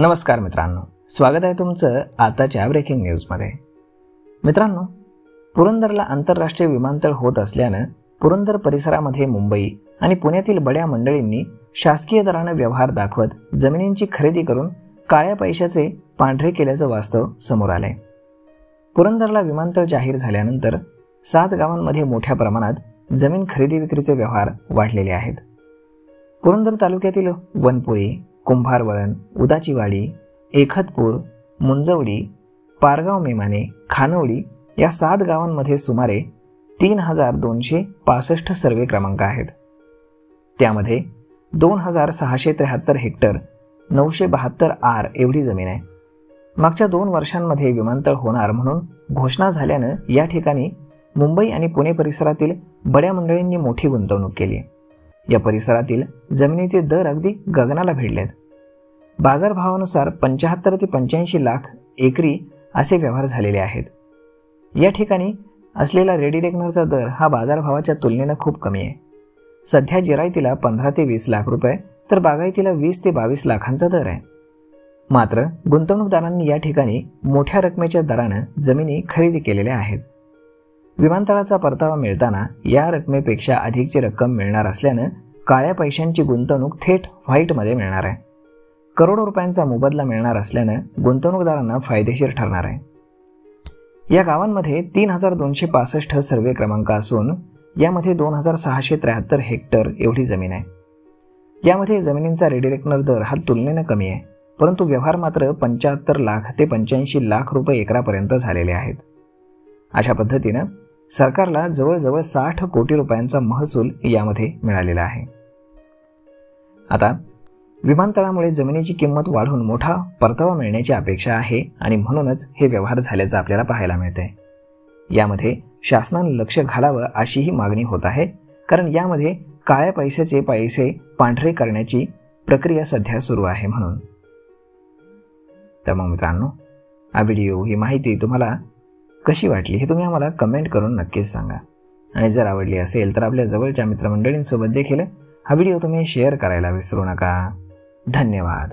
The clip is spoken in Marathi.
नमस्कार मित्रांनो, स्वागत आहे तुमचं आताच्या ब्रेकिंग न्यूजमध्ये। मित्रांनो, पुरंदरला आंतरराष्ट्रीय विमानतळ होत असल्यानं पुरंदर परिसरामध्ये मुंबई आणि पुण्यातील बड्या मंडळींनी शासकीय दराने व्यवहार दाखवत जमिनींची खरेदी करून काळ्या पैशाचे पांढरे केल्याचं वास्तव समोर आलंय। पुरंदरला विमानतळ जाहीर झाल्यानंतर 7 गावांमध्ये मोठ्या प्रमाणात जमीन खरेदी विक्रीचे व्यवहार वाढलेले आहेत। पुरंदर तालुक्यातील वनपुरी, कुंभारवळण, उदाचीवाडी, एकहतपूर, मुंजवडी, पारगाव मेमाने, खानवडी या 7 गावांमध्ये सुमारे 3265 सर्वे क्रमांक आहेत। त्यामध्ये 2673 हेक्टर 972 आर एवढी जमीन आहे। मागच्या 2 वर्षांमध्ये विमानतळ होणार म्हणून घोषणा झाल्यानं या ठिकाणी मुंबई आणि पुणे परिसरातील बड्या मंडळींनी मोठी गुंतवणूक केली। या परिसरातील जमिनीचे दर अगदी गगनाला भिडलेत। बाजारभावानुसार 75 ते 85 लाख एकरी असे व्यवहार झालेले आहेत। या ठिकाणी असलेला रेडी रेकनरचा दर हा बाजारभावाच्या तुलनेने खूप कमी आहे। सध्या जिरायतीला 15 ते 20 लाख रुपये तर बागायतीला 20 ते 22 लाखांचा दर आहे। मात्र गुंतवणूकदारांनी या ठिकाणी मोठ्या रकमेच्या दराने जमिनी खरेदी केलेल्या आहेत। विमानतळाचा परतावा मिळताना या रकमेपेक्षा अधिकची रक्कम मिळणार असल्यानं काळ्या पैशांची गुंतवणूक थेट व्हाईटमध्ये मिळणार आहे। करोडो रुपयांचा मोबदला मिळणार असल्यानं गुंतवणूकदारांना फायदेशीर ठरणार आहे। या गावांमध्ये 3265 सर्वे क्रमांक असून यामध्ये 2673 हेक्टर एवढी जमीन आहे। यामध्ये जमिनींचा रेडी रेकनर दर हा तुलनेने कमी आहे, परंतु व्यवहार मात्र 75 लाख ते 85 लाख रुपये एकरापर्यंत झालेले आहेत। अशा पद्धतीनं सरकारला जवळजवळ 60 कोटी रुपयांचा महसूल यामध्ये मिळालेला आहे। आता विमानतळामुळे जमिनीची किंमत वाढून मोठा परतावा मिळण्याची अपेक्षा आहे आणि म्हणूनच हे व्यवहार झाल्याचं आपल्याला पाहायला मिळते। यामध्ये शासनाने लक्ष घालावं अशीही मागणी होत आहे, कारण यामध्ये काळ्या पैशाचे पैसे पांढरे करण्याची प्रक्रिया सध्या सुरू आहे म्हणून। तर मग मित्रांनो, हा व्हिडिओ, ही माहिती तुम्हाला कशी वाटली हे तुम्ही आम्हाला कमेंट करून नक्कीच सांगा। आणि जर आवडली असेल तर आपल्या जवळच्या मित्रमंडळींसोबत देखील हा व्हिडिओ तुम्ही शेअर करायला विसरू नका। धन्यवाद।